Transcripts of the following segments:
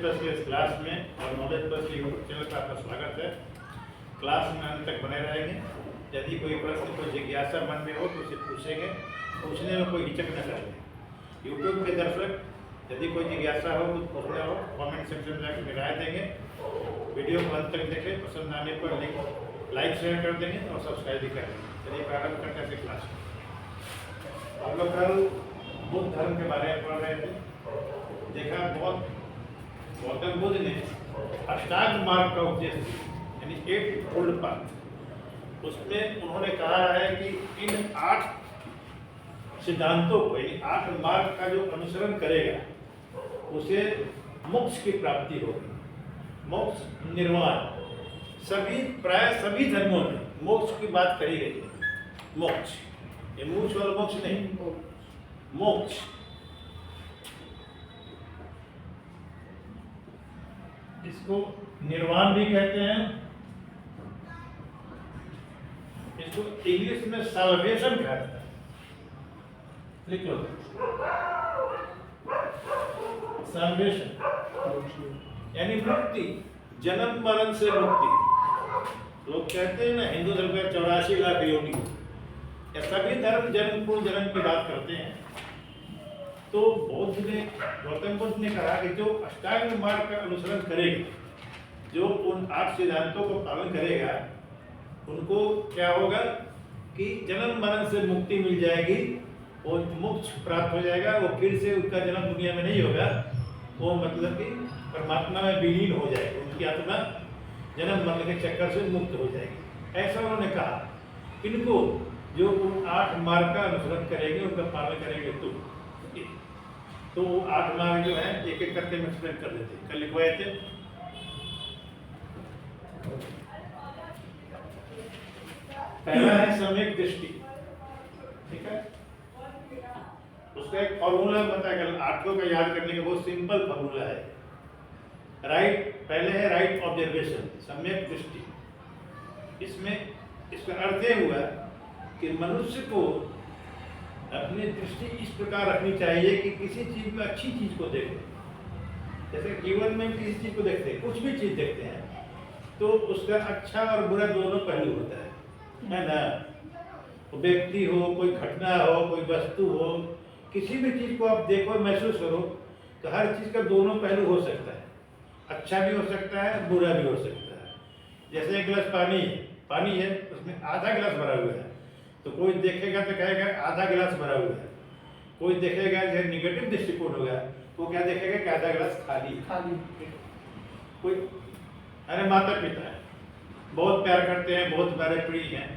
Plus के इस class में और नॉलेज प्लस के यूट्यूब चैनल पर आपका स्वागत है। क्लास में अंत तक बने रहेंगे। यदि कोई प्रश्न, कोई जिज्ञासा मन में हो तो उसे पूछेंगे, पूछने में कोई हिचक न करें। यूट्यूब के दर्शक यदि कोई जिज्ञासा हो, कुछ पूछना हो, कमेंट सेक्शन में जाकर राय देंगे। वीडियो को अंत तक देखें, पसंद आने पर लाइक शेयर कर देंगे और सब्सक्राइब भी कर देंगे। चलिए प्रारंभ करते हैं क्लास में। हम लोग कल बुद्ध धर्म के बारे में पढ़ रहे थे। देखा गौतम बुद्ध ने अष्टांग मार्ग का उपदेश दिया, यानी 8 फोल्ड पाथ। उसमें उन्होंने कहा है कि इन 8 सिद्धांतों को, यानी 8 मार्ग का जो अनुसरण करेगा उसे मोक्ष की प्राप्ति होगी। मोक्ष, निर्वाण, प्राय सभी धर्मों में मोक्ष की बात कही गई है। मोक्ष, ये मोक्ष वाला मोक्ष नहीं, मोक्ष। इसको निर्वाण भी कहते हैं, इसको इंग्लिश में साल्वेशन कहते हैं। लिख लो, साल्वेशन यानी मुक्ति, जन्म मरण से मुक्ति। लोग कहते हैं ना, हिंदू धर्म में 84 लाख योनि, या सभी धर्म जन्म पूर्व जन्म की बात करते हैं। तो गौतम बुद्ध ने कहा कि जो अष्टांग मार्ग का अनुसरण करेगा, जो उन 8 सिद्धांतों को पालन करेगा, उनको क्या होगा कि जन्म मरण से मुक्ति मिल जाएगी, वो मोक्ष प्राप्त हो जाएगा। वो फिर से उनका जन्म दुनिया में नहीं होगा, वो मतलब कि परमात्मा में विलीन हो जाएगी। उनकी आत्मा जन्म मरण के चक्कर से मुक्त हो जाएगी, ऐसा उन्होंने कहा। इनको जो उन 8 मार्ग का अनुसरण करेंगे, उनका पालन करेंगे तो 8 मार्ग जो है एक एक करके मैं एक्सप्लेन कर देते हैं। कल लिखवाए थे। पहला है सम्यक दृष्टि, ठीक है। उसका एक फॉर्मूला बताया, 8 को याद करने का बहुत सिंपल फॉर्मूला है। पहले है राइट ऑब्जर्वेशन, सम्यक दृष्टि। इसमें इसका अर्थ यह हुआ कि मनुष्य को अपनी दृष्टि इस प्रकार रखनी चाहिए कि किसी चीज में अच्छी चीज को देखें। जैसे जीवन में किसी चीज को देखते हैं, कुछ भी चीज देखते हैं, तो उसका अच्छा और बुरा दोनों पहलू होता है ना। तो व्यक्ति हो, कोई घटना हो, कोई वस्तु हो, किसी भी चीज को आप देखो, महसूस करो, तो हर चीज का दोनों पहलू हो सकता है। अच्छा भी हो सकता है, बुरा भी हो सकता है। जैसे एक गिलास पानी है, उसमें आधा गिलास भरा हुआ है, तो कोई देखेगा तो कहेगा आधा गिलास भरा हुआ है। कोई देखेगा, जैसे निगेटिव दृष्टिकोण होगा, वो क्या देखेगा कि आधा गिलास खाली। कोई अरे माता पिता है, बहुत प्यार करते हैं, बहुत प्यारे प्रिय हैं,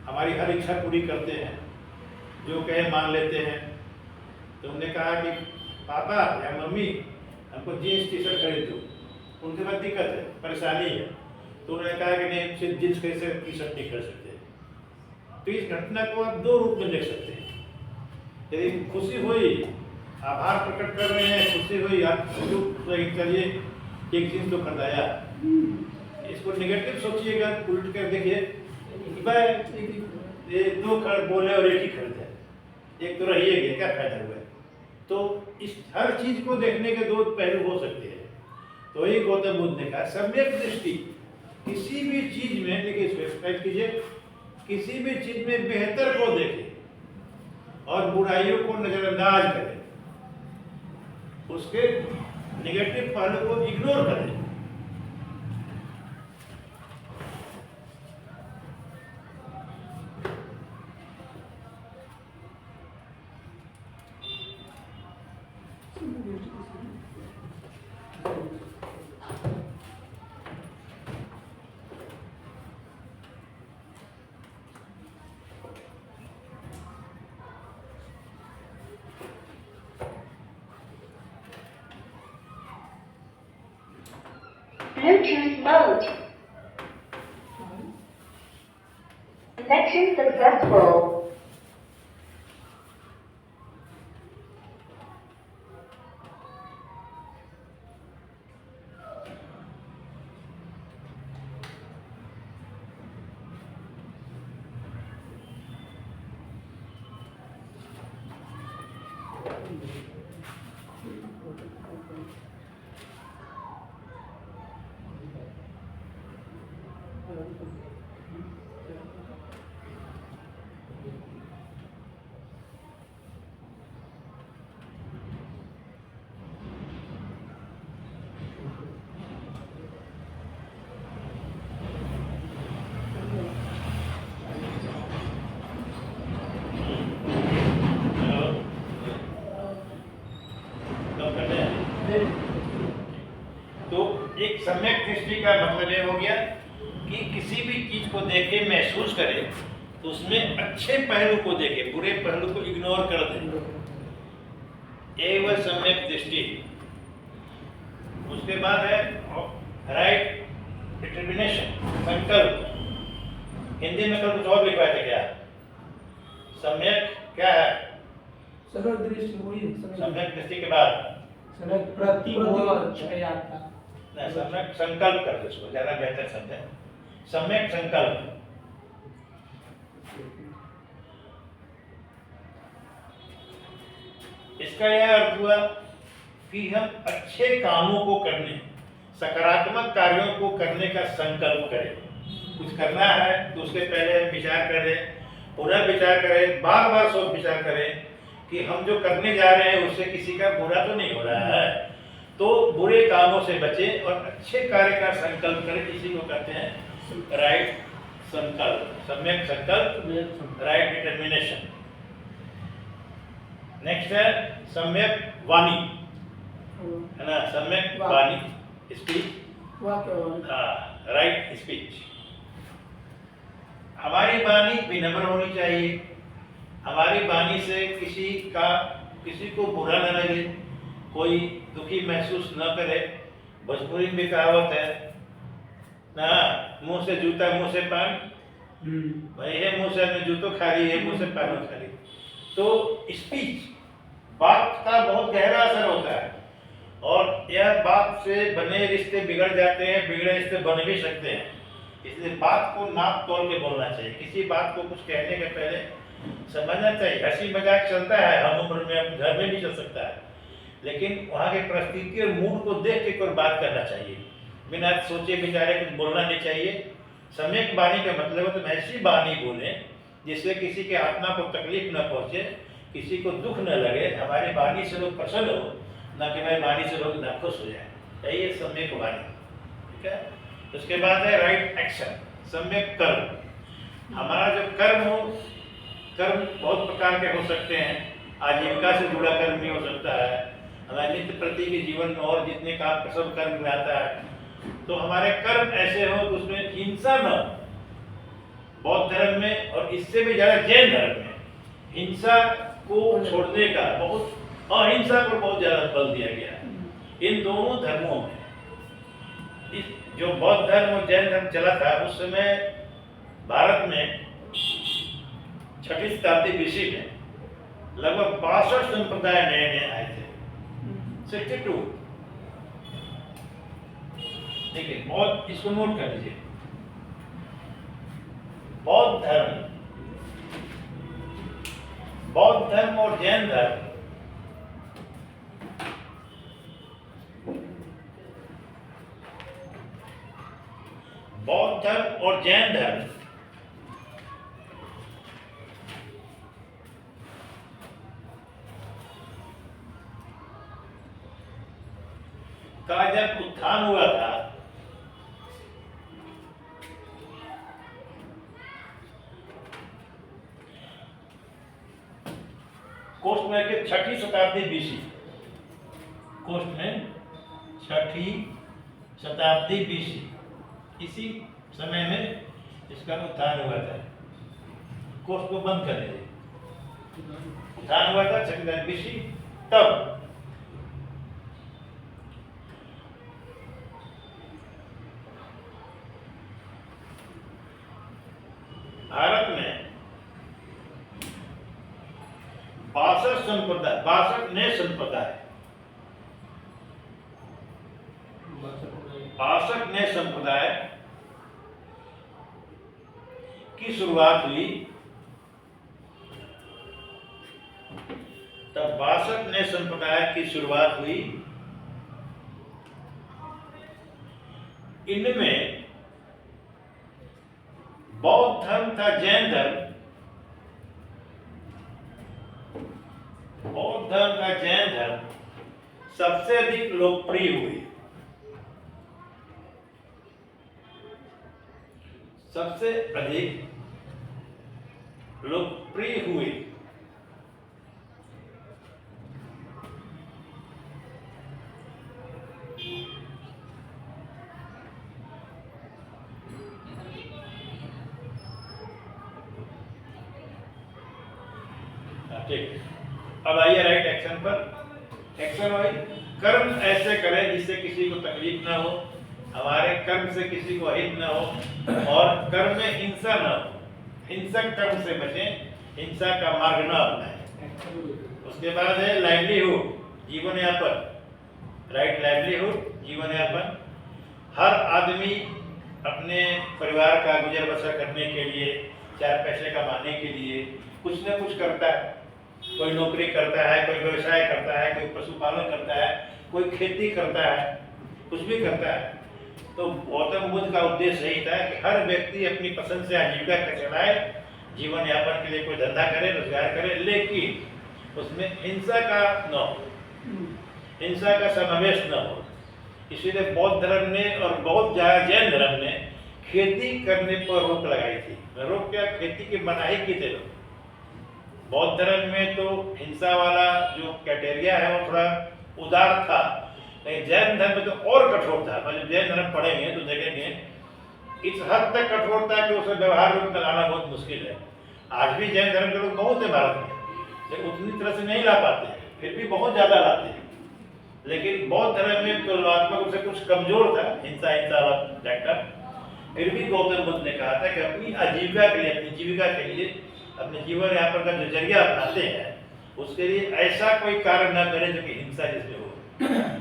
हमारी हर इच्छा पूरी करते हैं, जो कहे मान लेते हैं। तो उन्होंने कहा कि पापा या मम्मी हमको जीन्स टी शर्ट खरीद दो। उनके पास दिक्कत है, परेशानी है, तो उन्होंने कहा कि नहीं, सिर्फ जीन्स कैसे टी शर्ट नहीं खरीद सकते। तो इस घटना को आप 2 रूप में देख सकते हैं। यदि खुशी हुई, आभार प्रकट कर रहे हैं, खुशी हुई, आप चलिए एक चीज तो खरीदाया। इसको नेगेटिव सोचिएगा, उल्ट कर देखिए, ये 2 बोले और एक ही खरीदा, एक तो रहिए गया, क्या फायदा हुआ। तो इस हर चीज को देखने के 2 पहलू हो सकते हैं। तो यही गौतम बुद्ध ने कहा, सम्यक दृष्टि। किसी भी चीज में, देखिए सब्सक्राइब कीजिए, किसी भी चीज में बेहतर को देखें और बुराइयों को नजरअंदाज करें, उसके नेगेटिव पहलू को इग्नोर करें। Bluetooth mode. Connection successful. तो एक सम्यक दृष्टि का मतलब ये हो गया कि किसी भी चीज को देखे महसूस करे तो उसमें अच्छे पहलू को देखे, बुरे पहलू को इग्नोर कर दे, ये वह सम्यक दृष्टि। उसके बाद है राइट डिटर्मिनेशन, संकल्प। हिंदी में कल कुछ और लिखवाए थे क्या? सम्यक क्या है? सम्यक दृष्टि वही है, सम्यक दृष्टि के बाद सम्यक प्रतिबोध नहीं, सम्यक संकल्प कर दो, उसको ज्यादा बेहतर शब्द है सम्यक संकल्प। इसका यह अर्थ हुआ कि हम अच्छे कामों को करने, सकारात्मक कार्यों को करने का संकल्प करें। कुछ करना है तो उसके पहले हम विचार करें, पुनर्विचार करें, बार बार सोच विचार करें कि हम जो करने जा रहे हैं उससे किसी का बुरा तो नहीं हो रहा है, तो बुरे कामों से बचें और अच्छे कार्य का संकल्प करें। इसी को कहते हैं राइट संकल्प, सम्यक संकल्प, राइट डिटर्मिनेशन। नेक्स्ट है सम्यक वाणी, है ना, सम्यक वाणी, स्पीच, राइट स्पीच। हमारी वाणी विनम्र होनी चाहिए, हमारी वाणी से किसी को बुरा न लगे, कोई दुखी महसूस न करे। भोजपुरी में कहावत है ना, मुंह से जूता मुंह से पान, भाई है मुंह से जूतो खाली है, मुंह से पान खाली। तो स्पीच, बात का बहुत गहरा असर होता है और यह बात से बने रिश्ते बिगड़ जाते हैं, बिगड़े रिश्ते बन भी सकते हैं। इसलिए बात को नाप तोल के बोलना चाहिए। किसी बात को कुछ कहने के पहले समझना चाहिए। हंसी मजाक चलता है, हम उम्र में घर में भी चल सकता है, लेकिन वहाँ के परिस्थिति और मूड को देख के कोई बात करना चाहिए, बिना सोचे विचारे कुछ बोलना नहीं चाहिए। सम्यक वाणी का मतलब है तो ऐसी वाणी बोले जिससे किसी के आत्मा को तकलीफ न पहुँचे, किसी को दुख न लगे। हमारी वाणी से लोग प्रसन्न हो, न कि हमारी वाणी से लोग नाखुश हो जाए। यही है सम्यक वाणी, ठीक है। उसके बाद है राइट एक्शन, सम्यक कर्म। हमारा जो कर्म हो, कर्म बहुत प्रकार के हो सकते हैं। आजीविका से जुड़ा कर्म भी हो सकता है, हमारे नित्य प्रति के जीवन में और जितने काम का सब कर्म में आता है। तो हमारे कर्म ऐसे हो तो उसमें हिंसा न, बौद्ध धर्म में और इससे भी ज्यादा जैन धर्म में हिंसा को छोड़ने का, बहुत अहिंसा पर बहुत ज्यादा बल दिया गया है। इन दोनों धर्मों में जो बौद्ध धर्म और जैन धर्म चला था उस समय भारत में 6वीं शताब्दी BC में लगभग 62 संप्रदाय नए नए आए थे, 62। ठीक है, बौद्ध, इसको नोट कर लीजिए। बौद्ध धर्म और जैन धर्म का जब उत्थान हुआ था कोस्ट में के 6वीं शताब्दी BC, कोस्ट में 6वीं शताब्दी BC, इसी समय में इसका उत्थान हुआ था। कोस्ट को बंद कर दीजिए। उत्थान हुआ था 6वीं शताब्दी BC। तब भारत में 62 नए संप्रदाय की शुरुआत हुई। तब 62 नए संप्रदाय की शुरुआत हुई। इनमें बौद्ध धर्म था जैन धर्म, बौद्ध धर्म का जैन धर्म सबसे अधिक लोकप्रिय हुई, सबसे अधिक लोकप्रिय हुई। ठीक, अब आइए राइट एक्शन पर। एक्शन वाइज कर्म ऐसे करें जिससे किसी को तकलीफ ना हो, हमारे कर्म से किसी को अहित ना हो, और कर्म में हिंसा ना हो, हिंसक कर्म से बचें, हिंसा का मार्ग ना अपनाएं। उसके बाद है लाइवलीहुड, जीवन यापन, राइट लाइवलीहुड, जीवन यापन। हर आदमी अपने परिवार का गुजर बसर करने के लिए, चार पैसे कमाने के लिए कुछ न कुछ करता है। कोई नौकरी करता है, कोई व्यवसाय करता है, कोई पशुपालन करता है, कोई खेती करता है, कुछ भी करता है। तो गौतम बुद्ध का उद्देश्य यही था कि हर व्यक्ति अपनी पसंद से आजीविका चलाए, जीवन यापन के लिए कोई धंधा करे, रोजगार करे, लेकिन उसमें हिंसा का न हो, हिंसा का समावेश न हो। इसीलिए बौद्ध धर्म ने और बहुत जैन धर्म ने खेती करने पर रोक लगाई थी। रोक क्या, खेती की मनाही की थी। बौद्ध धर्म में तो हिंसा वाला जो क्राइटेरिया है वो थोड़ा उदार था, लेकिन जैन धर्म में तो और कठोर था। मतलब जैन धर्म पढ़ेंगे तो देखेंगे इस हद तक कठोरता कि उसे व्यवहार रूप में लाना बहुत मुश्किल है। आज भी जैन धर्म के लोग बहुत है भारत में, लेकिन उतनी तरह से नहीं ला पाते, फिर भी बहुत ज्यादा लाते हैं। लेकिन बौद्ध धर्म में तुलनात्मक रूप से कुछ कमजोर था हिंसा वाला फैक्टर। फिर भी गौतम बुद्ध ने कहा था कि अपनी आजीविका के लिए, अपनी जीविका के लिए, अपने जीवन यापन का जो जरिया अपनाते हैं उसके लिए ऐसा कोई कार्य न करें जो कि हिंसा जिसमें हो।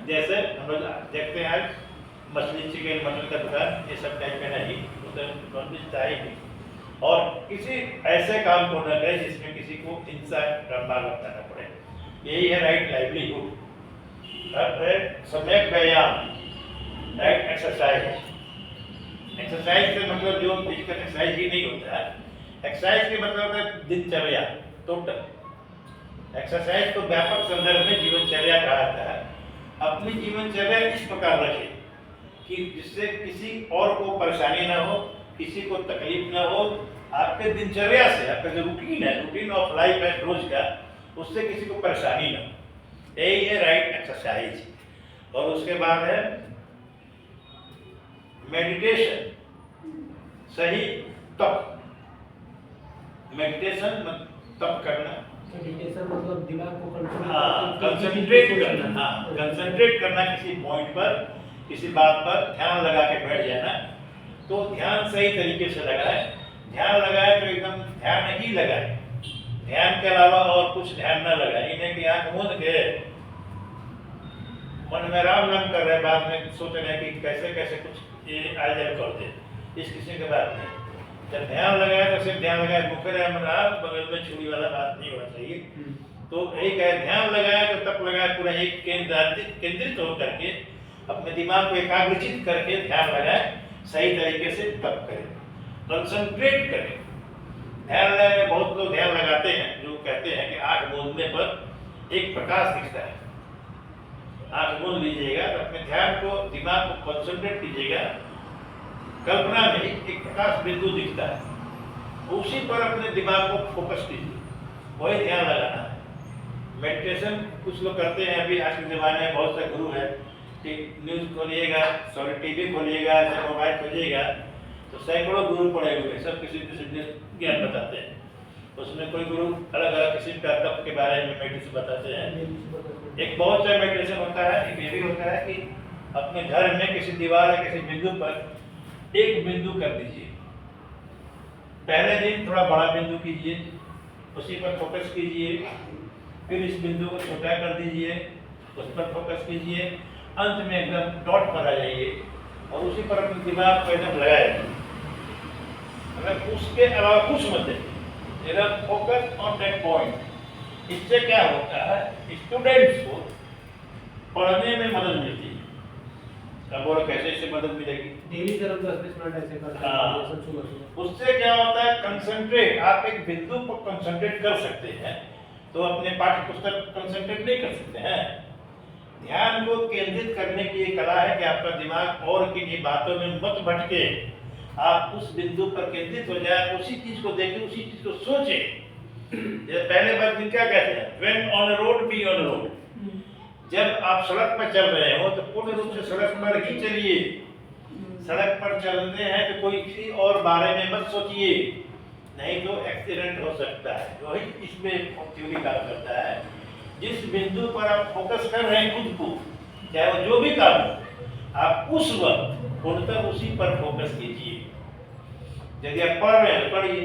जैसे हम लोग देखते हैं आज मछली, चिकन, मटन का दुकान, ये सब टाइप का नहीं, उसमें चाहिए, और किसी ऐसे काम को न करें जिसमें किसी को हिंसा का मार्ग अपनाना पड़े। यही है राइट लाइवलीहुड। अब है सम्यक व्यायाम, राइट एक्सरसाइज। एक्सरसाइज से मतलब जो फिजिकल एक्सरसाइज ही नहीं होता है, एक्सरसाइज के मतलब है दिनचर्या, टोटल। एक्सरसाइज को व्यापक संदर्भ में जीवनचर्या कहा जाता है। अपनी जीवनचर्या इस प्रकार रखें कि जिससे किसी और को परेशानी ना हो, किसी को तकलीफ ना हो। आपके दिनचर्या से, आपका जो रूटीन है, रूटीन ऑफ लाइफ है रोज का, उससे किसी को परेशानी ना हो। यही है राइट एक्सरसाइज। और उसके बाद है मेडिटेशन, सही तप। मेडिटेशन तप करना, मेडिटेशन मतलब दिमाग को कंट्रोल, हाँ, कंसंट्रेट करना, हाँ, कंसंट्रेट करना किसी पॉइंट पर, किसी बात पर ध्यान लगा के बैठ जाना। तो ध्यान सही तरीके से लगाए, ध्यान लगाए तो एकदम ध्यान ही लगाए, ध्यान के अलावा और कुछ ध्यान न लगाए। इन्हें कि आंख मूंद के मन में राम नाम कर रहे, बाद में सोच रहे कि कैसे कैसे कुछ ये आ जाए कर दे, इस किसी के बात नहीं। जब ध्यान लगाए तो सिर्फ ध्यान लगाए, मुखे बगल में छुरी वाला बात नहीं होना चाहिए। तो एक है ध्यान लगाए तो तप लगाए, पूरा एक केंद्रित होकर के अपने दिमाग को एकाग्रचित करके ध्यान लगाए, सही तरीके से तप करें, कंसंट्रेट करें। ध्यान लगाने में बहुत लोग ध्यान लगाते हैं जो कहते हैं कि आंख मूंदने पर एक प्रकाश दिखता है। आंख मूंद लीजिएगा तो अपने ध्यान को, दिमाग को कंसंट्रेट कीजिएगा, कल्पना में एक प्रकाश बिंदु दिखता है, उसी पर अपने दिमाग को फोकस कीजिए, वही ध्यान लगाना है। मेडिटेशन कुछ लोग करते हैं, अभी आज के ज़माने में बहुत से गुरु हैं कि न्यूज़ खोलिएगा, सॉरी टीवी खोलिएगा, मोबाइल खोलिएगा तो सैकड़ों गुरु पड़े हुए, सब किसी किसी ज्ञान बताते हैं। उसमें कोई गुरु अलग अलग किसी का तप के बारे में मेडिटेशन बताते हैं। एक बहुत सा मेडिटेशन होता है, एक ये भी होता है कि अपने घर में किसी दीवार या किसी बिंदु पर एक बिंदु कर दीजिए। पहले दिन थोड़ा बड़ा बिंदु कीजिए, उसी पर फोकस कीजिए, फिर इस बिंदु को छोटा कर दीजिए, उस पर फोकस कीजिए, अंत में एकदम डॉट पर आ जाइए और उसी पर अपने दिमाग को एकदम लगाए। अगर उसके अलावा कुछ मत देखिए, फोकस ऑन दैट पॉइंट। इससे क्या होता है, स्टूडेंट्स को पढ़ने में मदद मिलती है। अब बोलो कैसे इससे मदद मिलेगी? डेली करो 10-20 मिनट ऐसे करते हाँ। हैं सब सुबह। उससे क्या होता है, कंसंट्रेट, आप एक बिंदु पर कंसंट्रेट कर सकते हैं, तो अपने पाठ्य पुस्तक पर कंसंट्रेट नहीं कर सकते हैं। ध्यान को केंद्रित करने की ये कला है कि आपका दिमाग और किन्हीं बातों में मत भटके, आप उस बिंदु पर केंद्रित हो जाए, उसी चीज को देखें, उसी चीज को सोचें। जैसे पहले बात दिन क्या कहते हैं, when on road be on road. जब आप सड़क पर चल रहे हो तो पूर्ण रूप से सड़क पर ही चलिए। सड़क पर चलते हैं तो कोई किसी और बारे में मत सोचिए, नहीं तो एक्सीडेंट हो सकता है। वही इसमें थ्योरी काम करता है। जिस बिंदु पर आप फोकस कर रहे हैं खुद को, चाहे वो जो भी काम हो, आप उस वक्त पूर्णतः उसी पर फोकस कीजिए। यदि आप पढ़ रहे हैं पढ़िए,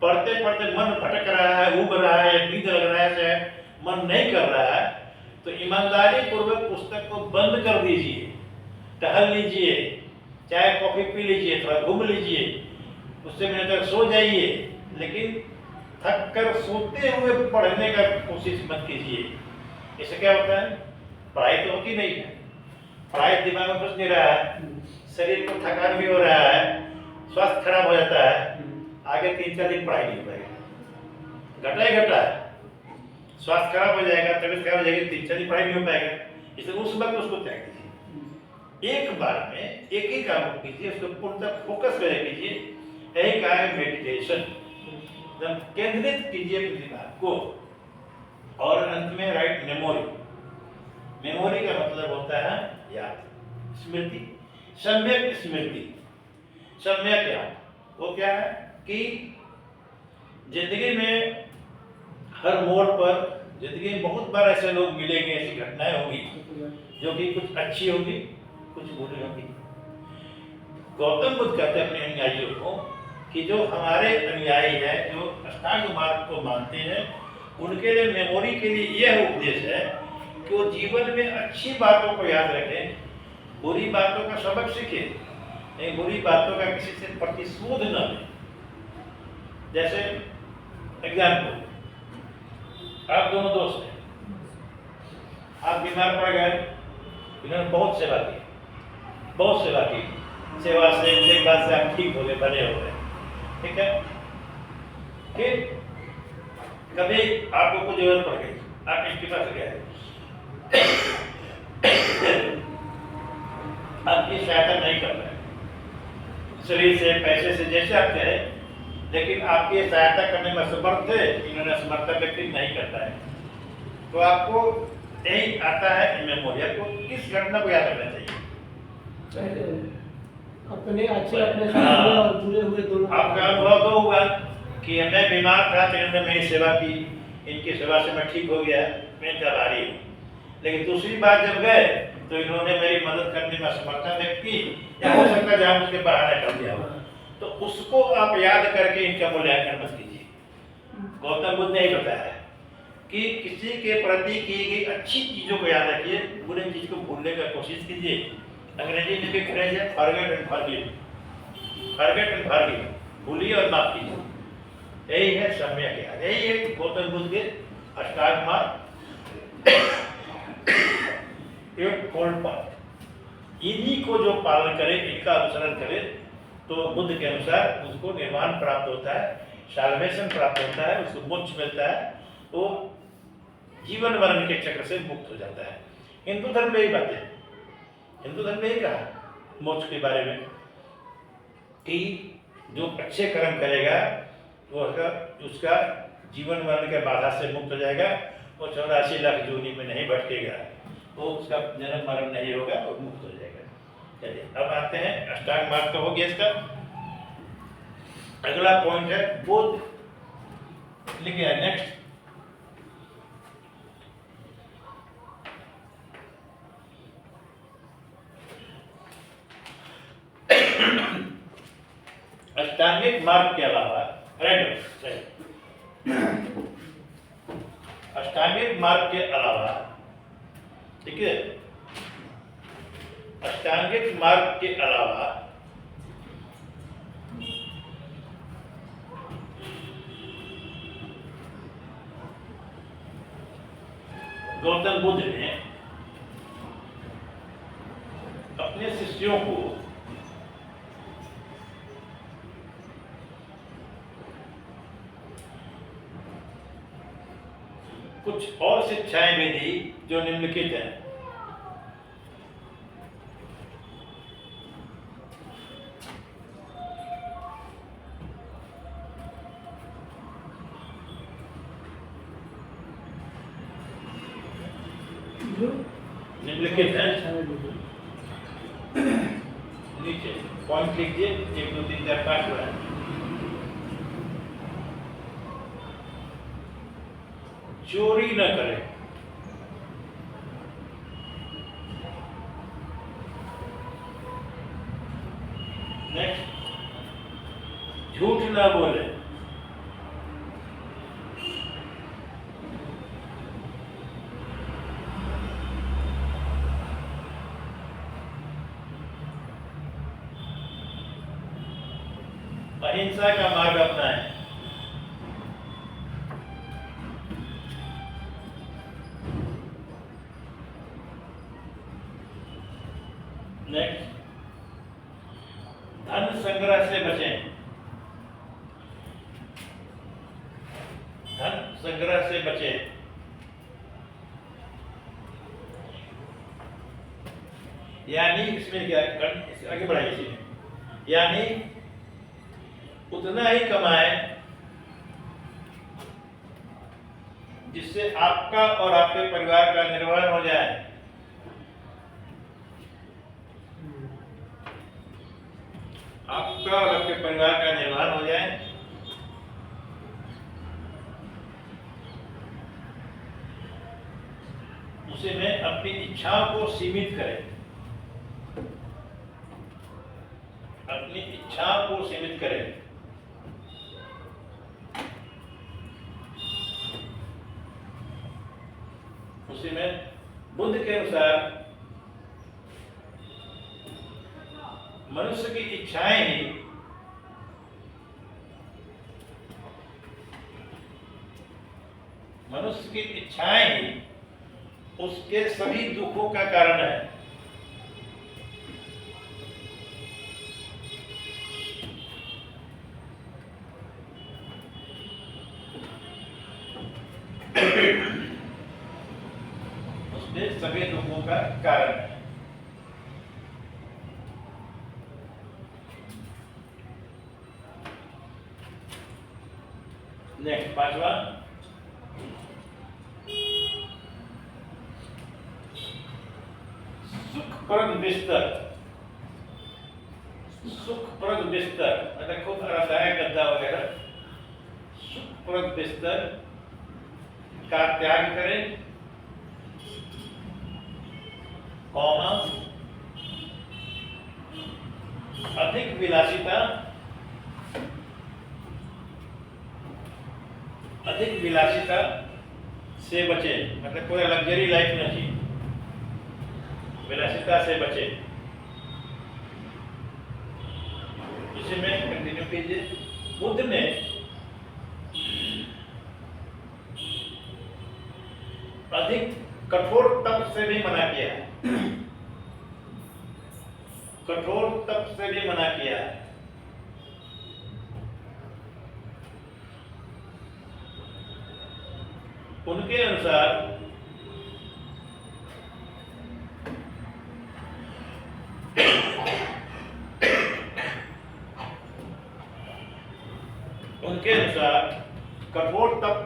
पढ़ते पढ़ते मन भटक रहा है, उब रहा है, नींद लग रहा है, चाहे मन नहीं कर रहा है, तो ईमानदारी पूर्वक पुस्तक को बंद कर दीजिए, टहल लीजिए, चाहे कॉफी पी लीजिए, थोड़ा घूम लीजिए, उससे मिनट तक सो जाइए, लेकिन थक कर सोते हुए पढ़ने का कोशिश मत कीजिए। इससे क्या होता है, पढ़ाई तो होती नहीं है, पढ़ाई दिमाग में घुस नहीं रहा है, शरीर को थकान भी हो रहा है, स्वास्थ्य खराब हो जाता है, आगे 3-4 दिन पढ़ाई नहीं हो पाएगा, घटा ही घटा है, स्वास्थ्य खराब हो जाएगा, तबीयत खराब हो जाएगी, 3-4 दिन पढ़ाई नहीं हो पाएगा। इसलिए उस वक्त उसको त्याग दीजिए, एक बार में एक ही काम को कीजिए, उसको पूर्णतः फोकस करके कीजिए। यही कहा है मेडिटेशन, केंद्रित कीजिए अपने दिमाग को। और अंत में राइट मेमोरी। मेमोरी का मतलब होता है याद, स्मृति, सम्यक स्मृति। सम्यक याद वो क्या है कि जिंदगी में हर मोड़ पर, जिंदगी में बहुत बार ऐसे लोग मिलेंगे, ऐसी घटनाएं होंगी जो कि कुछ अच्छी होगी, कुछ बुरी होगी। गौतम बुद्ध कहते हैं अपने अनुयायियों को कि जो हमारे अनुयायी हैं, जो अष्टांग मार्ग को मानते हैं, उनके लिए मेमोरी के लिए यह उपदेश है कि वो जीवन में अच्छी बातों को याद रखें, बुरी बातों का सबक सीखें, नहीं बुरी बातों का किसी से प्रतिशोध न लें। जैसे एग्जाम्पल, आप दोनों दोस्त हैं, आप बीमार पड़ गए, इन्होंने बहुत सेवा की, बहुत सेवा की, सेवा से एक बात से आप ठीक हो गए, बने हो गए, ठीक है। फिर कभी आपको कुछ जरूरत पड़ गई, आप इसके पास गए, आपकी सहायता नहीं कर रहे, शरीर से, पैसे से, जैसे आप कहें, लेकिन आपकी सहायता करने में असमर्थ थे, इन्होंने असमर्थ व्यक्ति नहीं करता है, तो आपको यही आता है मेमोरी। आपको किस घटना को याद रखना चाहिए, अपने अच्छे अपने हुए और बुरे हुए दोनों। आपका अनुभव तो हुआ कि मैं बीमार था तो इन्होंने मेरी सेवा की, इनकी सेवा से मैं ठीक हो गया, मैं इनका आभारी हूँ। लेकिन दूसरी बार जब गए तो इन्होंने मेरी मदद करने में असमर्थता व्यक्त की, या हो सकता है जहाँ उसके बहाने कर दिया हो, तो उसको आप याद करके इनका मूल्यांकन मत कीजिए। गौतम बुद्ध ने बताया कि किसी के प्रति की गई अच्छी चीजों को याद रखिए, बुरी चीज को भूलने का कोशिश कीजिए। अंग्रेजी में भी फ्रेज है forget and forgive, forget and forgive, भूलिए और माफ कीजिए। यही है सम्यक याद, यही है गौतम बुद्ध के अष्टांग मार्ग, एक कोल्ड पाथ। इन्हीं को जो पालन करे, इनका अनुसरण करे, तो बुद्ध के अनुसार उसको निर्वाण प्राप्त होता है, साल्वेशन प्राप्त होता है, उसको मोक्ष मिलता है, तो जीवन मरण के चक्र से मुक्त हो जाता है। हिंदू धर्म में यही बात है, हिंदू धर्म में यही कहा मोक्ष के बारे में कि जो अच्छे कर्म करेगा वो उसका जीवन मरण के बाधा से मुक्त हो जाएगा, वो 84 लाख जूनी में नहीं भटकेगा, तो उसका जन्म मरण नहीं होगा और मुक्त हो जाएगा। चलिए अब आते हैं, अष्टांग मार्ग तो हो गया। इसका अगला पॉइंट है बोध, लिखिए नेक्स्ट। अष्टांगिक मार्ग के अलावा अष्टांगिक मार्ग के अलावा, ठीक है, अष्टांगिक मार्ग के अलावा गौतम बुद्ध ने अपने शिष्यों को कुछ और शिक्षाएं भी दी जो निम्नलिखित हैं। निम्नलिखित हैं, नीचे पॉइंट लिखिए, 1 2 3 4 5 है। चोरी न करें, नेक्स्ट झूठ न बोले, अहिंसा का मार्ग अपनाएं, नेक्स्ट धन संग्रह से बचें, धन संग्रह से बचें, यानी इसमें क्या आगे बढ़ाइए इसी में, यानी उतना ही कमाएं जिससे आपका और आपके परिवार का निर्वहन हो जाए। आपका और आपके परिवार का निर्वहन हो जाए। उसी में अपनी इच्छाओं को सीमित करें, अपनी इच्छाओं को सीमित करें। उसी में बुद्ध के अनुसार मनुष्य की इच्छाएं ही उसके सभी दुखों का कारण है। उसके सभी दुखों का कारण है। नेक्स्ट 5वां, सुखप्रद बिस्तर। सुखप्रद बिस्तर मतलब खूब आरामदायक गद्दा वगैरह। सुखप्रद बिस्तर का त्याग करें, कौमा अधिक विलासिता से बचें, मतलब पूरा लग्जरी लाइफ न जिए, विलासिता से बचें। इसी में कंटिन्यू कीजिए। बुद्ध ने अधिक कठोर तप से भी मना किया है, कठोर तप से भी मना किया है। उनके अनुसार कठोर तप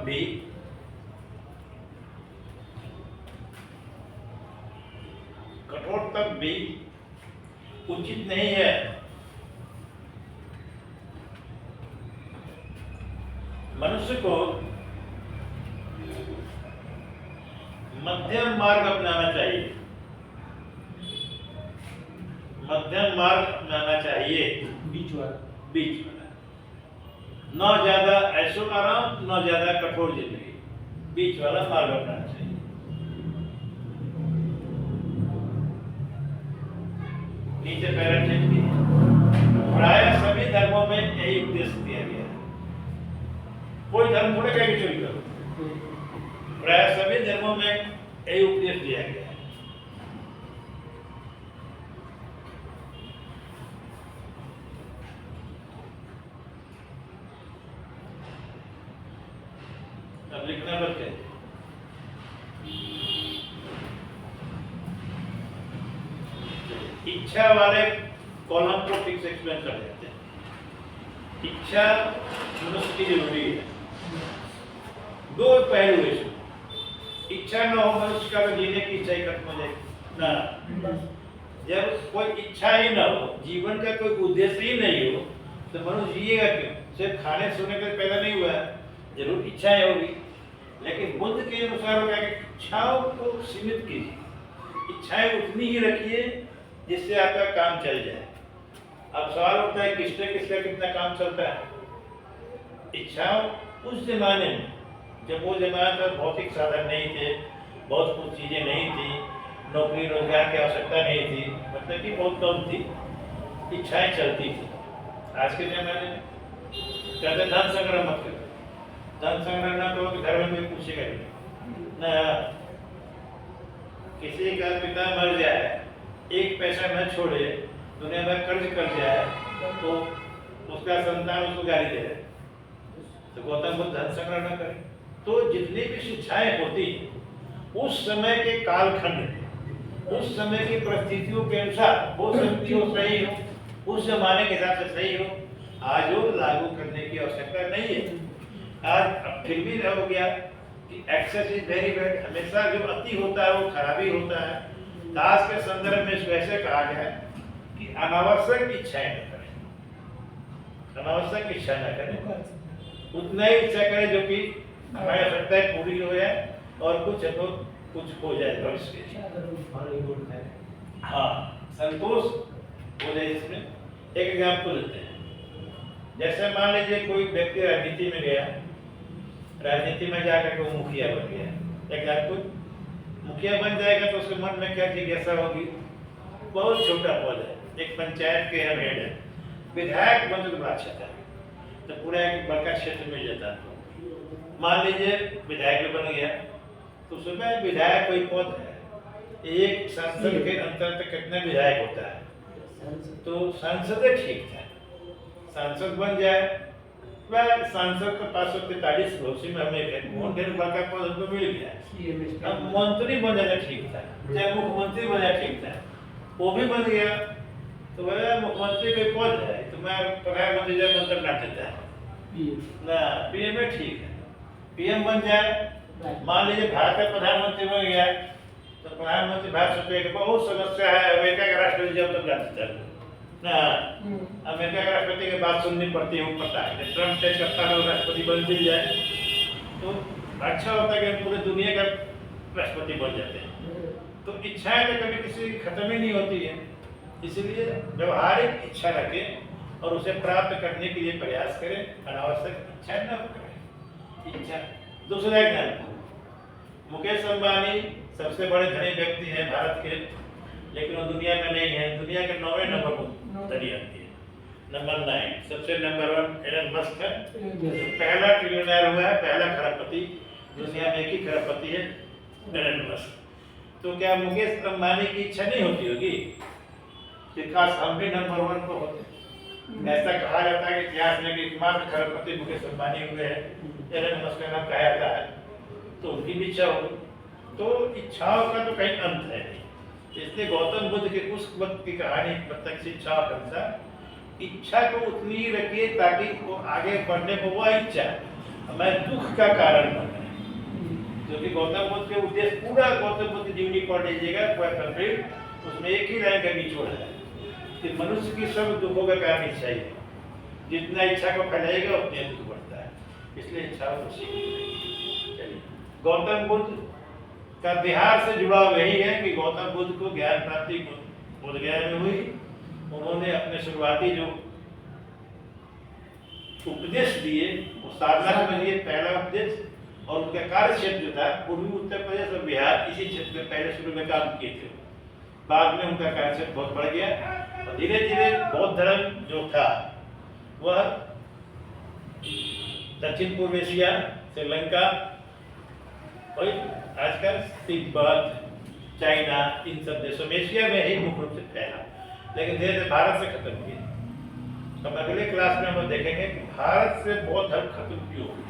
भी उचित नहीं है। मनुष्य को मध्यम मार्ग अपनाना चाहिए, मध्यम मार्ग अपनाना चाहिए, बीच वाला। न ज्यादा ऐशो आराम, न ज्यादा कठोर जिंदगी, बीच वाला मार्ग अपनाना चाहिए। नीचे पैरा चेक कीजिए। प्राय सभी धर्मों में यही उपदेश दिया गया है। कोई धर्म थोड़े कहीं चोरी करो, प्राय सभी धर्मों में यही उपदेश दिया गया है। अब लिखना बंद करिए। इच्छा वाले कॉलम को फिक्स एक्सप्लेन कर देते हैं। इच्छा मनुष्य की जरूरी है। दो पहलू है इसमें। इच्छा न हो मनुष्य का तो जीने की इच्छा ही खत्म हो जाएगी ना। जब कोई इच्छा ही ना हो, जीवन का कोई उद्देश्य ही नहीं हो, तो मनुष्य जिएगा क्यों? सिर्फ खाने सोने का पैदा नहीं हुआ है, जरूर इच्छाएं होगी, लेकिन बुद्ध के अनुसार होगा कि इच्छाओं को सीमित कीजिए, इच्छाएं उतनी ही रखिए जिससे आपका काम चल जाए। अब सवाल होता है किससे किसका कितना काम चलता है। इच्छाओं उस जमाने में, जब वो जमाना था भौतिक साधन नहीं थे, बहुत कुछ चीज़ें नहीं थी, नौकरी रोजगार की आवश्यकता नहीं थी, मतलब कि बहुत कम थी, इच्छाएं चलती थी। आज के जमाने में कहते धन संग्रह मत करो, धन संग्रह ना करो तो घर में कोई पूछेगा नहीं ना। किसी का पिता मर जाए, एक पैसा न छोड़े, दुनिया में कर्ज कर जाए, तो उसका संतान उसको गाली दे रहे, तो गौतम बुद्ध धन संग्रह न करे। तो जितनी भी शिक्षाएं होती उस समय के कालखंड में, उस समय की परिस्थितियों के अनुसार हो सकती हो, सही हो, उस जमाने के हिसाब से सही हो, आज वो लागू करने की आवश्यकता नहीं है। आज फिर भी हो गया कि एक्सेस इज वेरी बैड, हमेशा जो अति होता है वो खराबी होता है। दास के संदर्भ में इसको ऐसे कहा गया है कि अनावश्यक इच्छाएं न करें, अनावश्यक इच्छा न करें, उतना ही इच्छा करें जो कि हमारी आवश्यकताएं पूरी हो जाए और कुछ हो जाए भविष्य के। हाँ, संतोष हो जाए। इसमें एक एग्जाम्पल लेते हैं। जैसे मान लीजिए कोई व्यक्ति राजनीति में गया, राजनीति में जाकर के वो मुखिया बन गया। एग्जाम्पल, मुखिया बन जाएगा तो उसके मन में क्या जिज्ञासा होगी? बहुत छोटा पद है, एक पंचायत के हेड है, विधायक बन तो बड़ा अच्छा था, तो पूरा एक बड़का क्षेत्र मिल जाता है। मान लीजिए विधायक बन गया, तो सुबह विधायक कोई पद है, एक संसद के अंतर्गत कितने विधायक होता है, तो सांसद ठीक था, सांसद बन जाए, वह सांसद का 543 उसी में हमें वोट देने का पद हमको मिल गया। अब मंत्री बन जाना ठीक था, चाहे मुख्यमंत्री बन जाए ठीक था, वो भी बन गया, तो वह मुख्यमंत्री के पद है, तो मैं प्रधानमंत्री जब मंत्र ना देता है ना, पीएम में ठीक है, पीएम बन जाए। मान लीजिए भारत का प्रधानमंत्री बन गया, तो प्रधानमंत्री भारत सोचेगा बहुत समस्या है, अमेरिका का राष्ट्रपति जब तक जाता है ना, अमेरिका के राष्ट्रपति की बात सुननी पड़ती है, वो पता है ट्रम्प टेस्ट करता है, राष्ट्रपति बन मिल जाए तो अच्छा होता है कि पूरे दुनिया का राष्ट्रपति बन जाते हैं। तो इच्छाएं तो कभी किसी की खत्म ही नहीं होती है, इसलिए व्यवहारिक इच्छा रखें और उसे प्राप्त करने के लिए प्रयास करें, अनावश्यक इच्छा न करें। इच्छा। दूसरा एग्जाम्पल, मुकेश अंबानी सबसे बड़े धनी व्यक्ति हैं भारत के, लेकिन वो दुनिया में नहीं है, दुनिया के 9वें नंबर पर धनी आती है, नंबर 9। सबसे नंबर 1 एलन मस्क है, पहला ट्रिलियनर हुआ है, पहला खरबपति, दुनिया में एक ही खरबपति है एलन मस्क। तो क्या मुकेश अंबानी की इच्छा नहीं होती होगी कि काश हम भी नंबर 1 पर होते? ऐसा कहा जाता है कि इतिहास में कि एकमात्र खरबपति मुकेश अंबानी हुए हैं, एलन मस्क का नाम कहा जाता है, तो उनकी भी इच्छा होगी। तो इच्छाओं का तो कहीं अंत है नहीं, इसलिए गौतम बुद्ध के उस वक्त की कहानी तक से इच्छा का अनुसार इच्छा को उतनी ही रखिए ताकि वो आगे बढ़ने को वह इच्छा हमारे दुख का कारण बने। क्योंकि गौतम बुद्ध के उद्देश्य पूरा गौतम बुद्ध जीवनी पढ़ लीजिएगा पूरा कंप्लीट, उसमें एक ही लाइन का निचोड़ है कि मनुष्य की सब दुखों का कारण इच्छा ही है, जितना इच्छा को फैलाएगा उतना दुख बढ़ता है, इसलिए इच्छा को चलिए। गौतम बुद्ध का बिहार से जुड़ाव यही है कि गौतम बुद्ध को ज्ञान प्राप्ति बोधगया में हुई। उन्होंने अपने शुरुआती जो उपदेश दिए वो साधना में दिए, पहला उपदेश, और उनका कार्य क्षेत्र जो था पूर्वी उत्तर प्रदेश और बिहार, इसी क्षेत्र में पहले शुरू में काम किए थे। बाद में उनका कार्य क्षेत्र बहुत बढ़ गया और धीरे धीरे बौद्ध धर्म जो था वह दक्षिण पूर्व एशिया, श्रीलंका और आजकल तिब्बत, चाइना, इन सब देशों में, एशिया में ही मुख्य रूप से फैला, लेकिन धीरे धीरे भारत से खत्म किया। तो अगले क्लास में हम देखेंगे कि भारत से बौद्ध धर्म खत्म क्यों हुआ।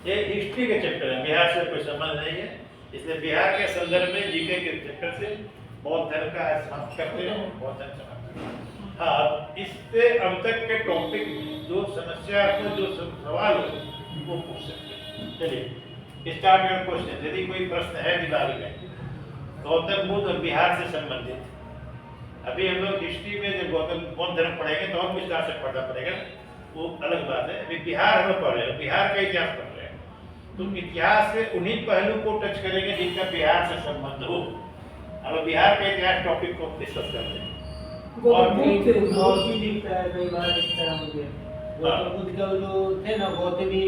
ये हिस्ट्री के चैप्टर है, बिहार से कोई संबंध नहीं है, इसलिए बिहार के संदर्भ में जीके के चैप्टर से बौद्ध धर्म का समाप्त करते हैं, बौद्ध धर्म समाप्त करते हैं। हाँ, इससे अब तक के टॉपिक जो समस्या को जो सवाल हो वो पूछ सकते हैं। चलिए स्टार्ट योर क्वेश्चन। यदि कोई प्रश्न है दिमाग में गौतम बुद्ध और बिहार से संबंधित, अभी हम लोग हिस्ट्री में जब गौतम बौद्ध धर्म पढ़ेंगे तो और विस्तार से पढ़ना पड़ेगा, वो अलग बात है। अभी बिहार हम पढ़ रहे हैं, बिहार का इतिहास पढ़ रहे हैं, तो इतिहास से उन्हीं पहलू को टच करेंगे जिनका बिहार से संबंध हो। अब बिहार का इतिहास टॉपिक को डिस्कस करते हैं। गौतम बुद्ध मौसी दिखता है कई बार इस तरह मुझे। गौतम बुद्ध का जो थे ना गौतमी,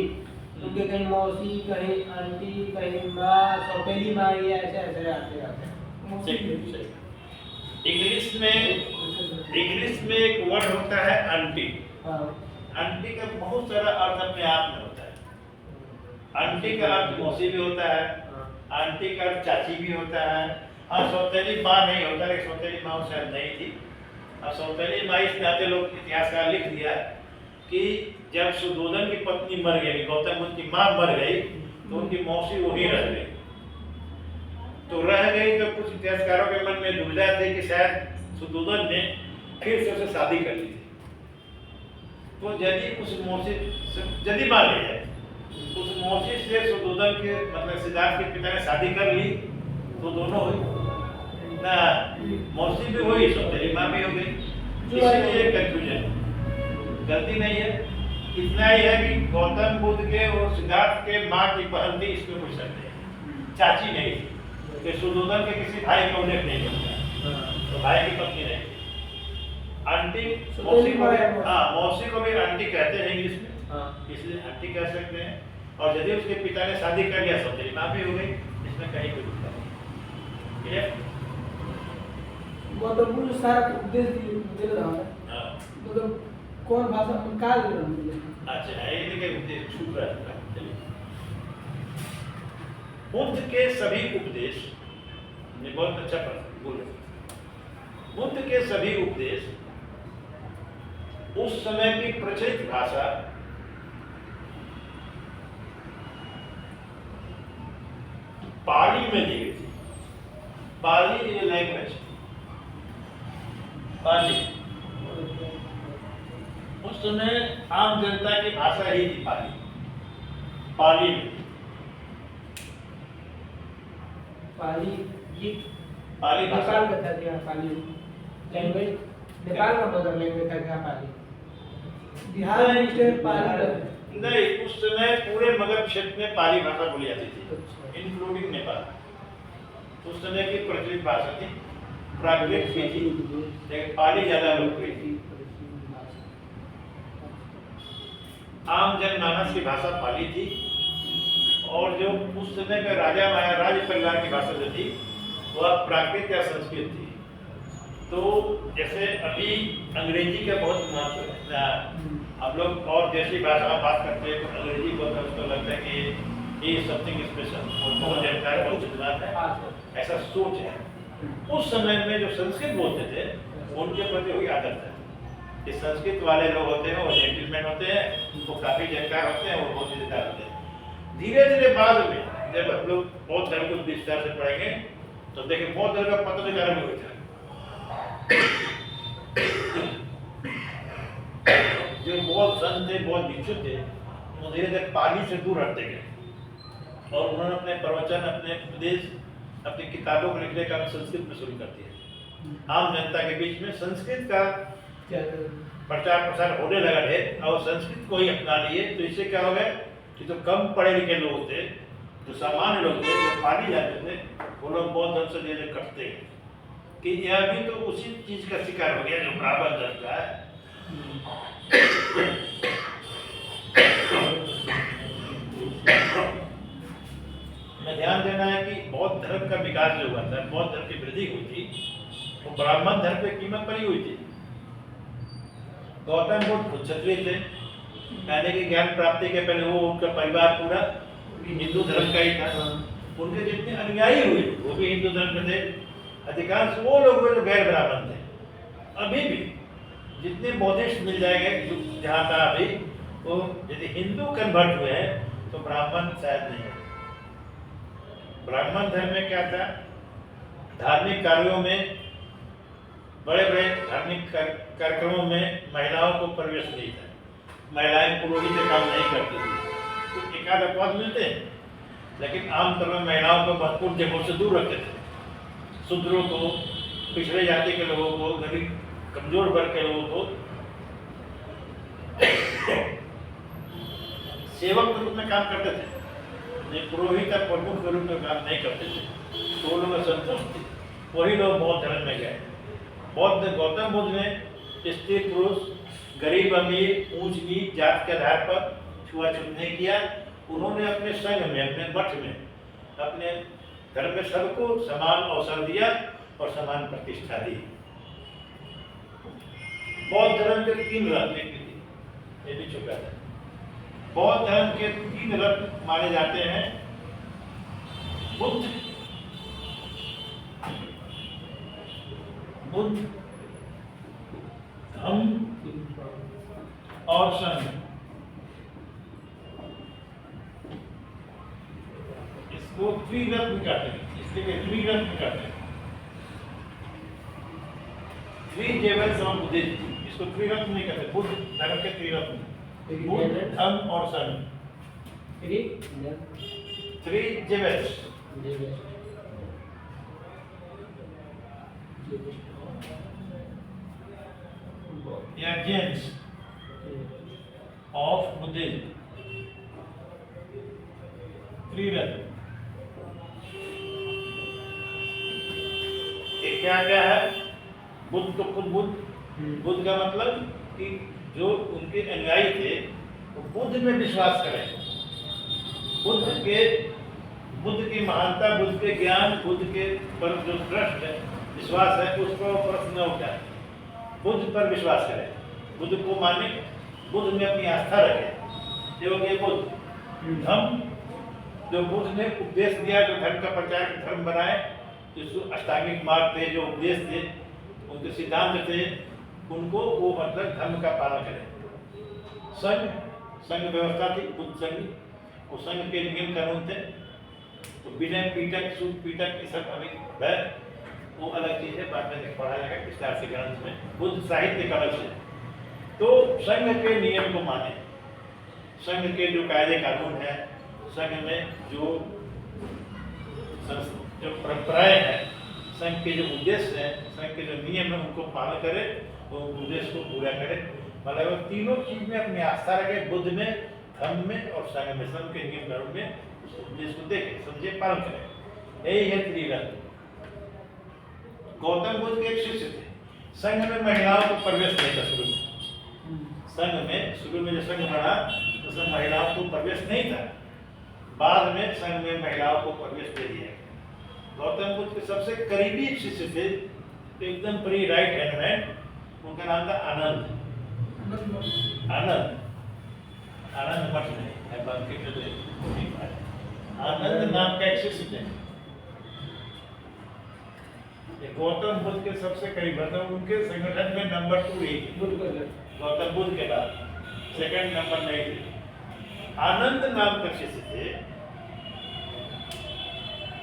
उनके कहीं मौसी, कहीं आंटी, कहीं माँ, सौतेली माँ, ये ऐसे ऐसे आते हैं। इंग्लिश में एक वर्ड होता है आंटी। हाँ। आंटी का बहुत सारा अर्थ अपने आप में होता है। आंटी का अर्थ मौसी भी होता है, आंटी का अर्थ चाची भी होता है। हाँ, सौतेली माँ नहीं होता, लेकिन सौतेली माँ शायद नहीं थी। अब सौतेली माँ इस नाते लोग इतिहासकार लिख दिया कि जब सुद्धोधन की पत्नी मर गई, गौतम बुद्ध की माँ मर गई, तो उनकी मौसी वहीं रह गई। तो रह गई तो कुछ इतिहासकारों के मन में दुविधा थी कि शायद सुद्धोधन ने फिर से उसे शादी कर ली थी। तो यदि उस मौसी यदि मान लिया उस मौसी से सुद्धोधन के मतलब सिद्धार्थ के पिता ने शादी कर ली तो दोनों हुई ना, मौसी भी हुई, सौतेली माँ भी हो गई। इसलिए कंफ्यूजन, गलती नहीं है। इतना ही है कि गौतम बुद्ध के और सिद्धार्थ के माँ की बहन थी, इसमें कोई शक नहीं, चाची नहीं थी। कि सुद्धोधन के किसी भाई को उल्लेख नहीं करता, तो भाई की पत्नी नहीं थी। आंटी मौसी को भी, हाँ मौसी को भी आंटी कहते हैं इंग्लिश में, इसलिए आंटी कह सकते हैं। और यदि उसके पिता ने शादी कर लिया सौतेली माँ भी हो गई, इसमें कहीं कोई दिक्कत नहीं। गौतम बुद्ध सारा उपदेश दे रहा है। मतलब कौन भाषा में क्या दे रहा है? अच्छा, ये देखिए छूट रहा है। चलिए, बुद्ध के सभी उपदेश, बहुत अच्छा प्रश्न बोले। बुद्ध के सभी उपदेश उस समय की प्रचलित भाषा पाली में दी गई थी। पाली इज लैंग्वेज, पाली उस समय आम जनता की भाषा ही थी। पाली में पाली भाषा नेपाल का था क्या? पाली लैंग्वेज नेपाल का मदर लैंग्वेज था क्या? पाली बिहार में स्टेट पाली नहीं, उस समय पूरे मगध क्षेत्र में पाली भाषा बोली जाती थी, इंक्लूडिंग नेपाल। उस समय की प्रचलित भाषा थी, प्राकृतिक भी थी, लेकिन पाली ज्यादा लोकप्रिय थी। आम जनमानस की भाषा पाली थी। और जो उस समय का राजा महाराज परिवार की भाषा जो थी वह प्राकृत या संस्कृत थी। तो जैसे अभी अंग्रेजी का बहुत महत्व है, हम लोग और जैसी भाषा में बात करते हैं तो अंग्रेजी बहुत उसको लगता है कि ये समथिंग स्पेशल और बहुत जानकार बहुत बात है, ऐसा सोच है। उस समय में जो संस्कृत बोलते थे उनके प्रति वही आदत है कि संस्कृत वाले लोग होते हैं वो जेंटलमैन होते हैं, वो काफी जानकार होते हैं, वो बहुत इज्जतदार होते हैं। धीरे धीरे बाद में जब हम लोग बौद्ध धर्म को विस्तार से पढ़ेंगे तो देखिए बौद्ध धर्म का पतन कारण हुआ था। जो बौद्ध संत थे, बौद्ध भिक्षु थे, वो धीरे धीरे पाली से दूर हटते गए और उन्होंने अपने प्रवचन, अपने उपदेश, अपनी किताबों को लिखने का संस्कृत में शुरू कर दिया। आम जनता के बीच में संस्कृत का प्रचार प्रसार होने लगा है और संस्कृत को ही अपना लिए। तो इससे क्या हो गया कि जो कम पढ़े लिखे लोग थे, जो सामान्य लोग थे, जो पाली जाते थे, वो लोग बौद्ध धर्म से धीरे कटते गए। कि यह भी तो उसी चीज का शिकार हो गया जो ब्राह्मण धर्म का है। में ध्यान देना है कि बौद्ध धर्म का विकास जो हुआ था, बौद्ध धर्म की वृद्धि हुई थी, वो ब्राह्मण धर्म पे कीमत पड़ी हुई थी। गौतम बुद्ध खुद क्षत्रिय थे, कहने की ज्ञान प्राप्ति के पहले वो उनका परिवार पूरा हिंदू धर्म का ही था। उनके जितने अनुयायी हुए वो भी हिंदू धर्म के थे। अधिकांश वो लोग हुए जो गैर ब्राह्मण थे। अभी भी जितने बौद्धिस्ट मिल जाएंगे जहाँ था अभी, वो यदि हिंदू कन्वर्ट हुए हैं तो ब्राह्मण शायद नहीं है। ब्राह्मण धर्म में क्या था, धार्मिक कार्यों में, बड़े बड़े धार्मिक कार्यक्रमों में महिलाओं को प्रवेश नहीं था। महिलाएं पुरोहित के काम नहीं करती थी। तो एकाध अपवाद मिलते हैं, लेकिन आमतौर में महिलाओं को महत्वपूर्ण जगहों से दूर रखते थे। शूद्रों को, पिछड़े जाति के लोगों को, गरीब कमजोर वर्ग के लोगों को सेवक के रूप में काम करते थे, नहीं पुरोहित या प्रमुख के रूप में काम नहीं करते थे। तो लोग संतुष्ट थे, वही लोग बौद्ध धर्म में गए। बौद्ध गौतम बुद्ध ने स्त्री पुरुष, गरीब अमीर, ऊंच नीच जात के आधार पर छुआछूत नहीं किया। उन्होंने अपने संघ में, अपने मठ में, अपने धर्म में सबको समान अवसर दिया और समान प्रतिष्ठा दी। बौद्ध धर्म के 3 रत्न, ये भी चुका था। बौद्ध धर्म के 3 रत्न माने जाते हैं, बुद्ध, धम्म और संघ। इसको त्रिरत्न कहते हैं, इसलिए त्रिरत्न कहते हैं। थ्री जेवल्स ऑफ बुद्धिज्म, इसको त्रिरत्न नहीं कहते। बुद्ध धर्म के त्रिरत्न, बुद्ध, धम्म और संघ। 3 जेवल्स या जेम्स ऑफ बुद्धिज्म, त्रिरत्न। ये क्या क्या है? बुद्ध तो खुद बुद्ध का मतलब कि जो उनके अनुयायी थे वो बुद्ध में विश्वास करें, बुद्ध की महानता, बुद्ध के ज्ञान, बुद्ध के पर जो ट्रस्ट है, विश्वास है, उस पर प्रश्न न उठाए, बुद्ध पर विश्वास करें, बुद्ध को माने, बुद्ध में अपनी आस्था रखें। जो ये बुद्ध। धम्म, जो बुद्ध ने उपदेश दिया, जो धर्म का प्रचार धर्म बनाए, जो अष्टांगिक मार्ग थे, जो उपदेश थे, उनके सिद्धांत थे, उनको वो मतलब धर्म का पालन करें। संघ व्यवस्था थी, बुद्ध संघ, वो संघ के नियम कानून थे। तो विनय पीटक, सूद पीटक, ये सब अभी है, वो अलग चीज है, बाद में पढ़ा जाएगा विस्तार से ग्रंथ में। बुद्ध साहित्य का अलग से। तो संघ के नियम को माने, संघ के जो कायदे कानून है, संघ में जो परंपराएं हैं, संघ के जो उद्देश्य है, संघ के जो नियम है, उनको पालन करे, वो उद्देश्य को पूरा करे। मतलब तीनों चीज में अपनी आस्था रखे, बुद्ध में, धर्म में और संघ में, संघ के नियम कानून में उस उद्देश्य को देखे, समझे, पालन करे। यही है त्रिरत्न। गौतम बुद्ध के एक शिष्य थे, संघ में महिलाओं को प्रवेश नहीं था शुरू में। संघ में शुरू में जो संघ बना, उसमें महिलाओं को प्रवेश नहीं था। बाद में संघ में महिलाओं को प्रवेश दे दिया। गौतम बुद्ध के सबसे करीबी शिष्य थे, तो एकदम प्री राइट हैंड मैन, उनका नाम था आनंद। आनंद मठ नहीं है, बाकी आनंद नाम का एक शिष्य थे। गौतम बुद्ध के सबसे करीब, मतलब उनके संगठन में नंबर 2 ही गौतम बुद्ध के बाद, सेकंड नंबर नहीं थे। आनंद नाम का शिष्य थे।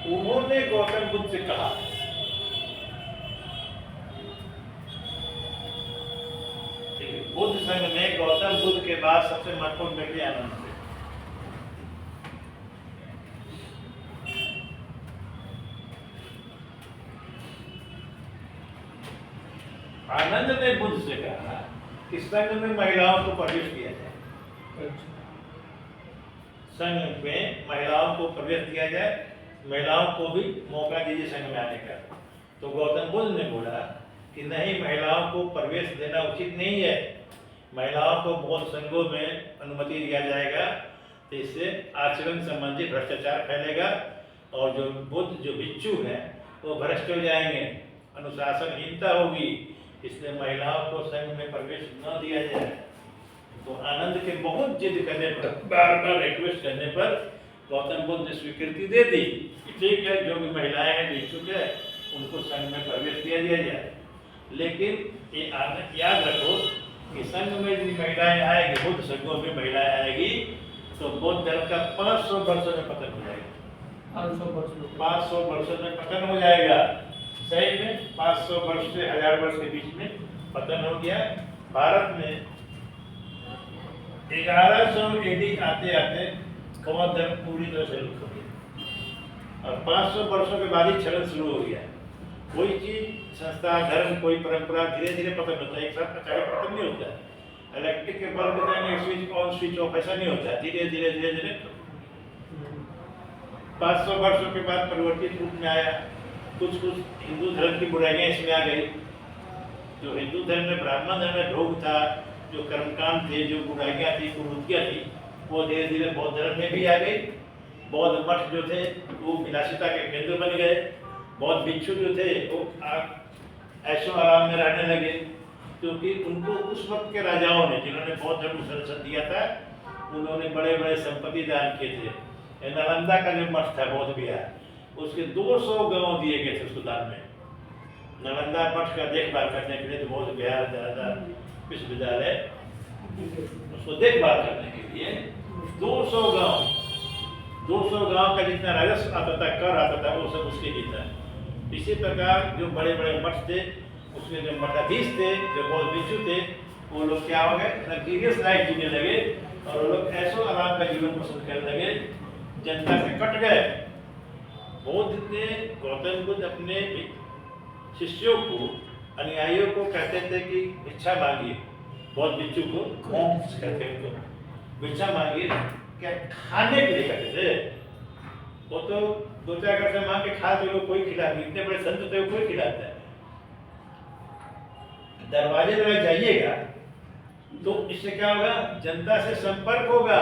उन्होंने गौतम बुद्ध से कहा, बुद्ध संघ में गौतम बुद्ध के बाद सबसे महत्वपूर्ण व्यक्ति आनंद थे। आनंद ने बुद्ध से कहा कि संघ में महिलाओं को प्रवेश किया जाए, संघ में महिलाओं को प्रवेश दिया जाए, महिलाओं को भी मौका दीजिए संघ में आने का। तो गौतम बुद्ध ने बोला कि नहीं, महिलाओं को प्रवेश देना उचित नहीं है, महिलाओं को बौद्ध संघों में अनुमति दिया जाएगा, तो इससे आचरण संबंधी भ्रष्टाचार फैलेगा और जो बुद्ध, जो भिक्षु हैं, वो भ्रष्ट हो जाएंगे, अनुशासनहीनता होगी, इसलिए महिलाओं को संघ में प्रवेश न दिया जाए। तो आनंद के बहुत जिद करने पर, बार बार रिक्वेस्ट करने पर गौतम बुद्ध ने स्वीकृति दे दी कि ठीक है, जो भी महिलाएं हैं, भिक्षुक है, उनको संघ में प्रवेश दिया जाए। लेकिन ये याद रखो कि संघ में यदि महिलाएं आएगी, बुद्ध संघों में महिलाएं आएगी, तो बौद्ध धर्म का 500 वर्षों में पतन हो जाएगा। 500 वर्षों में पतन हो जाएगा। सही में 500 वर्ष से 1000 वर्ष के बीच में पतन हो गया। भारत में 1100 एडी आते आते बौद्ध धर्म पूरी तरह से लुप्त हो गया और 500 वर्षों के बाद ही क्षरण शुरू हो गया। कोई चीज संस्था धर्म कोई परंपरा धीरे धीरे पतन होता है, एक साथ अचानक पतन नहीं होता है। इलेक्ट्रिक के बल्ब बताएंगे स्विच ऑन स्विच ऑफ, ऐसा नहीं होता है, धीरे धीरे धीरे धीरे 500 वर्षों के बाद परिवर्तित रूप में आया। कुछ हिंदू धर्म की बुराइयां इसमें आ गई। जो हिंदू धर्म में ब्राह्मण धर्म में ढोंग था, जो कर्मकांड थे, जो बुराइयां थी, कुरीतियां थी, वो धीरे धीरे बौद्ध धर्म में भी आ गई। बौद्ध मठ जो थे वो विलासिता के केंद्र बन गए। बौद्ध भिक्षु जो थे वो ऐशो आराम में रहने लगे, क्योंकि उनको उस वक्त के राजाओं ने जिन्होंने बौद्ध धर्म संरक्षण दिया था, उन्होंने बड़े बड़े संपत्ति दान किए थे। नालंदा का जो मठ था बौद्ध विहार, उसके 200 गांव दिए गए थे उसको दान में। नालंदा मठ का देखभाल करने के लिए तो बौद्ध विहार विश्वविद्यालय उसको देखभाल करने के लिए 200 गांव का जितना राजस्व आता था, कर आता था, वो सब उसके लिए था। इसी प्रकार जो बड़े बड़े मठ थे, उसमें जो मठाधीश थे, जो बौद्ध भिक्षु थे, वो लोग क्या हो गए, लग्जरियस लाइफ जीने लगे और वो लोग ऐसो आराम का जीवन पसंद करने लगे, जनता से कट गए। बौद्ध ने गौतम बुद्ध अपने शिष्यों को, अनुयायियों को कहते थे कि भिक्षा मांगिए। बौद्ध भिक्षु को कहते हैं, उनको भिक्षा मांगिए, क्या खाने के लिए कहते थे। वो तो 2-4 घर से मांग के खा तो कोई खिला, इतने बड़े संत थे कोई खिलाता है। दरवाजे में जाइएगा तो इससे क्या होगा, जनता से संपर्क होगा,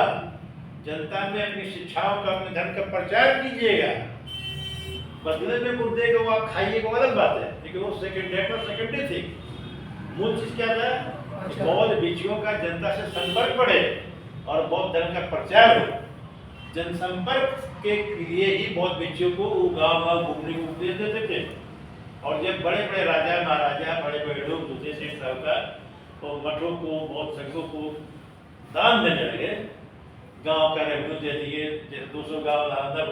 जनता में अपनी शिक्षाओं का, अपने धर्म का प्रचार कीजिएगा। बदले में मुद्दे को आप खाइए वो अलग बात है, लेकिन वो सेकेंडरी थी। मूल चीज क्या था, बौद्ध भिक्षुओं का जनता से संपर्क बढ़े और बौद्ध धर्म का प्रचार हो। जनसंपर्क के लिए ही बौद्ध भिक्षुओं को गाँव घूमने को उपदेश देते थे। और जब बड़े बड़े राजा महाराजा, बड़े बड़े लोग दूसरे सेठ साहूकार तो मठों को, बौद्ध संघों को दान देने लगे, गांव का रेवेन्यू दे दिए, जैसे 200 गांव नालंदा